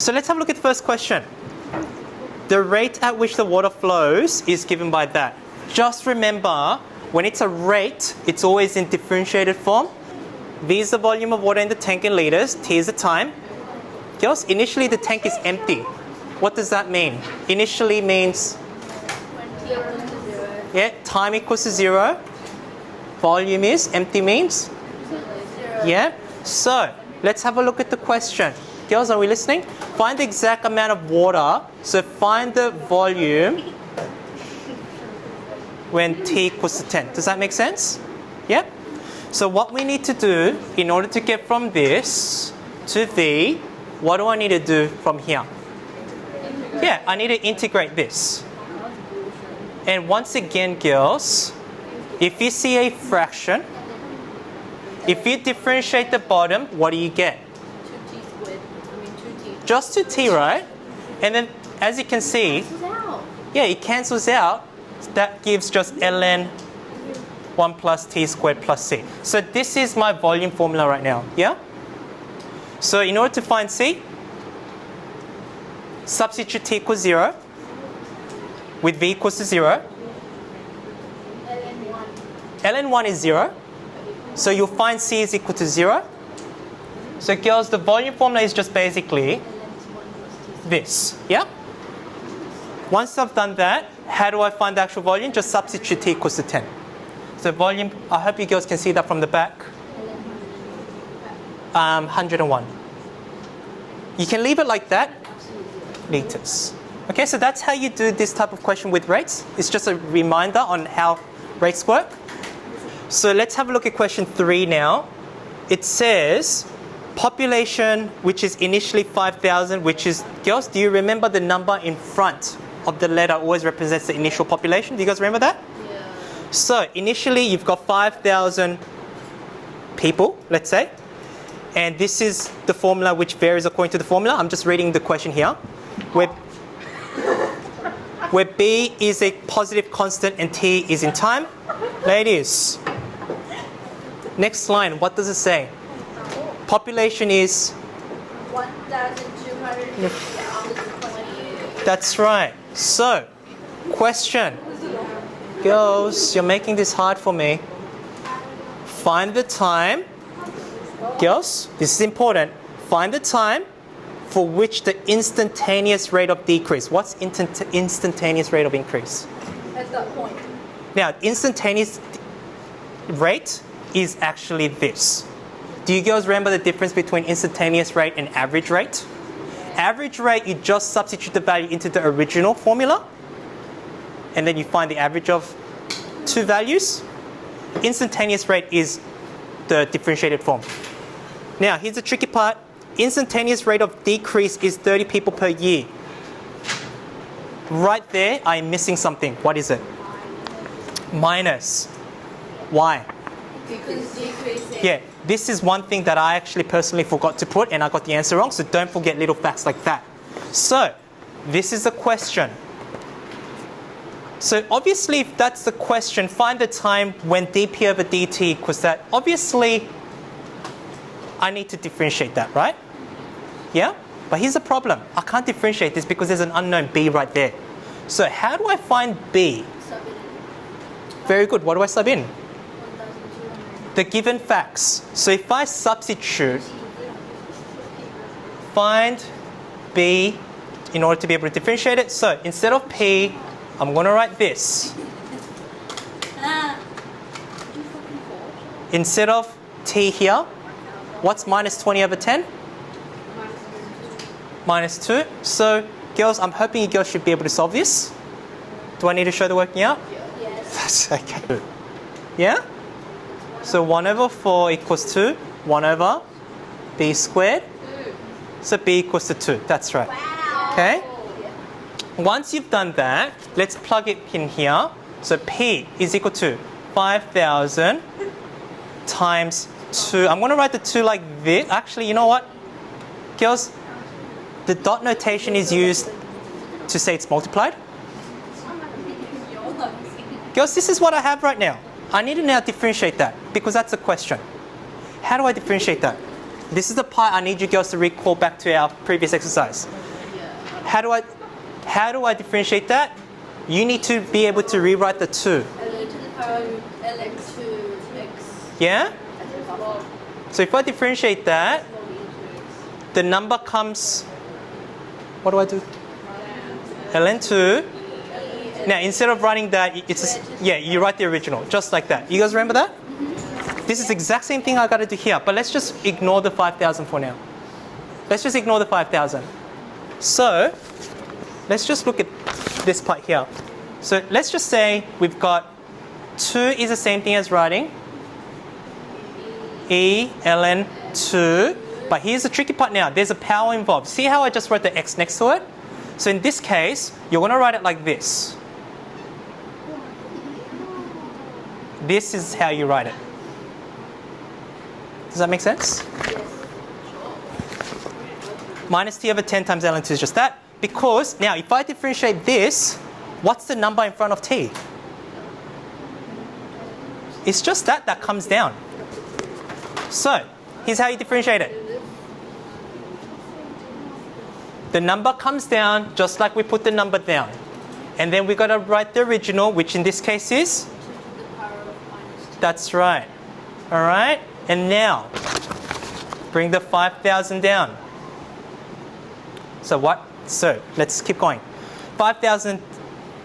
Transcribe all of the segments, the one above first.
So let's have a look at the first question. The rate at which the water flows is given by that. Just remember, when it's a rate, it's always in differentiated form. V is the volume of water in the tank in liters. T is the time. Girls, initially the tank is empty. What does that mean? Initially means, yeah, time equals to 0. Volume is, empty means? Yeah. So let's have a look at the question. Girls, are we listening? Find the exact amount of water. So find the volume when T equals to 10. Does that make sense? Yeah? So what we need to do in order to get from this to V, what do I need to do from here? Yeah, I need to integrate this. And once again, girls, if you see a fraction, if you differentiate the bottom, what do you get? 2t squared. 2t. Just 2t, right? And then, as you can see, yeah, it cancels out. That gives just ln 1 plus t squared plus c. So this is my volume formula right now, yeah? So in order to find c, substitute t equals 0 with v equals to 0. ln 1 is 0. So you'll find c is equal to 0. So girls, the volume formula is just basically this, yeah? Once I've done that, how do I find the actual volume? Just substitute t equals to 10. So volume, I hope you girls can see that from the back. 101. You can leave it like that. Liters. Okay, so that's how you do this type of question with rates. It's just a reminder on how rates work. So let's have a look at question 3 now. It says, population, which is initially 5,000, which is, girls, do you remember the number in front of the letter always represents the initial population? Do you guys remember that? Yeah. So initially you've got 5,000 people, let's say. And this is the formula which varies according to the formula. I'm just reading the question here. Where B is a positive constant and T is in time. Ladies, next line, what does it say? Population is 1,250. That's right. So, question. Girls, you're making this hard for me. Find the time. Girls, this is important. Find the time for which the instantaneous rate of decrease. What's instantaneous rate of increase? At that point. Now, instantaneous rate is actually this. Do you girls remember the difference between instantaneous rate and average rate? Average rate, you just substitute the value into the original formula, and then you find the average of two values. Instantaneous rate is the differentiated form. Now, here's the tricky part. Instantaneous rate of decrease is 30 people per year. Right there, I'm missing something. What is it? Minus. Why? Because decreasing. Yeah, this is one thing that I actually personally forgot to put and I got the answer wrong, so don't forget little facts like that. So, this is the question. So obviously if that's the question, find the time when dp over dt equals that. Obviously, I need to differentiate that, right? Yeah? But here's the problem. I can't differentiate this because there's an unknown b right there. So how do I find b? Sub it. Very good. What do I sub in? 1,200. The given facts. So if I substitute, find b in order to be able to differentiate it. So instead of p, I'm going to write this. Instead of t here, what's minus 20 over 10? Minus 2. So girls, I'm hoping you girls should be able to solve this. Do I need to show the working out? Yes. That's okay. Yeah? So 1 over 4 equals 2. 1 over b squared. So b equals to 2. That's right. Wow. Okay? Once you've done that, let's plug it in here. So P is equal to 5,000 times 2. I'm going to write the 2 like this. Actually, you know what? Girls, the dot notation is used to say it's multiplied. Girls, this is what I have right now. I need to now differentiate that because that's a question. How do I differentiate that? This is the part I need you girls to recall back to our previous exercise. How do I differentiate that? You need to be able to rewrite the 2. L to the power ln2x. Yeah? So if I differentiate that, the number comes, what do I do? ln2. Now instead of writing that, you write the original, just like that. You guys remember that? This is the exact same thing I got to do here, but let's just ignore the 5,000 for now. Let's just ignore the 5,000. So let's just look at this part here. So let's just say we've got 2 is the same thing as writing E ln 2, but here's the tricky part now. There's a power involved. See how I just wrote the x next to it? So in this case, you're going to write it like this. This is how you write it. Does that make sense? Minus t over 10 times ln 2 is just that. Because now if I differentiate this, what's the number in front of t? It's just that comes down. So here's how you differentiate it. The number comes down just like we put the number down. And then we got to write the original, which in this case is? That's right. All right? And now, bring the 5,000 down. So what? So let's keep going. 5,000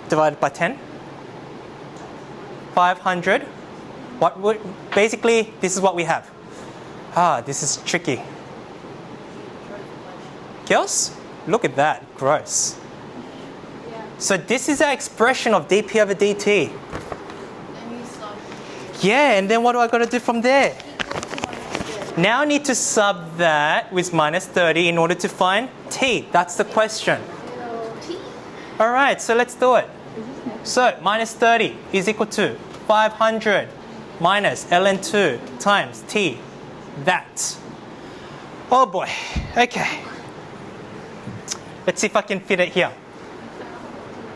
divided by 10. 500. Basically, this is what we have. This is tricky. Girls, look at that. Gross. So this is our expression of dp over dt. Yeah, and then what do I got to do from there? Now I need to sub that with minus 30 in order to find t. That's the question. All right, so let's do it. So minus 30 is equal to 500 minus ln 2 times t. That. Oh boy. Okay. Let's see if I can fit it here.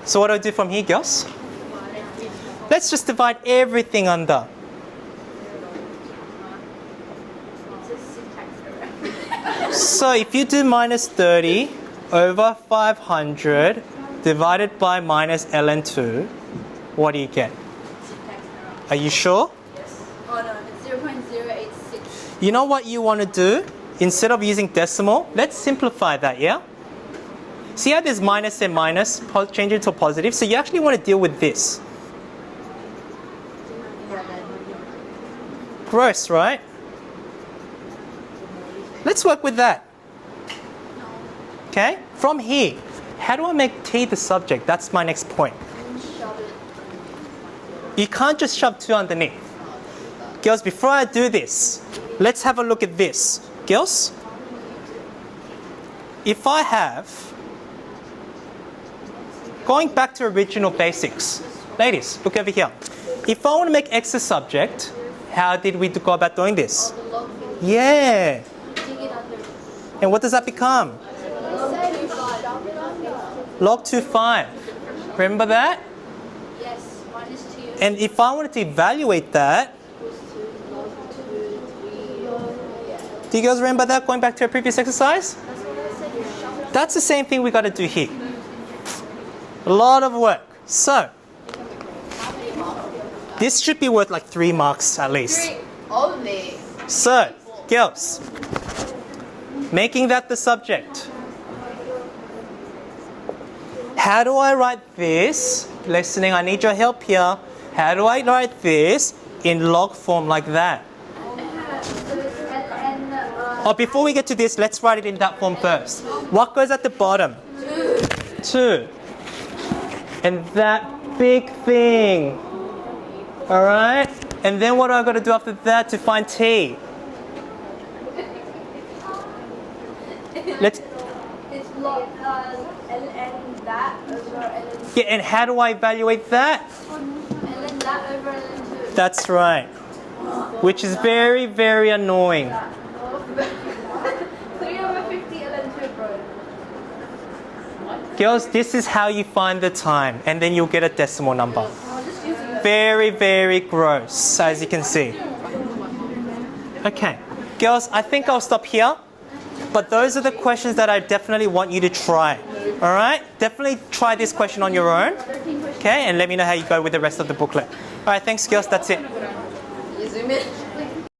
So what do I do from here, girls? Let's just divide everything under. So if you do minus 30 over 500 divided by minus ln 2, what do you get? Are you sure? Yes. Oh no, it's 0.086. You know what you want to do? Instead of using decimal, let's simplify that, yeah? See how there's minus and minus, change it to a positive? So you actually want to deal with this. Gross, right? Let's work with that. Okay? From here, how do I make t the subject? That's my next point. You can't just shove 2 underneath. Girls, before I do this, let's have a look at this. Girls, if I have, going back to original basics, ladies, look over here. If I want to make x a subject, how did we go about doing this? Yeah. And what does that become? Log 2/5. Remember that? Yes, minus 2. And if I wanted to evaluate that, do you guys remember that going back to our previous exercise? That's the same thing we got to do here. A lot of work. So, this should be worth like 3 marks at least. Only. So, girls, making that the subject. How do I write this? Listening, I need your help here. How do I write this in log form like that? Oh, before we get to this, let's write it in that form first. What goes at the bottom? 2. And that big thing. All right? And then what do I got to do after that to find t? Let's. It's log ln that over ln. Yeah, and how do I evaluate that? Ln that over ln 2. That's right. Which is very, very annoying. 3 over 50 ln 2, bro. Girls, this is how you find the time, and then you'll get a decimal number. I'm just using it. Very, very gross, as you can see. Okay, Girls, I think I'll stop here. But those are the questions that I definitely want you to try. All right? Definitely try this question on your own. Okay? And let me know how you go with the rest of the booklet. All right, thanks, girls. That's it. You zoom in.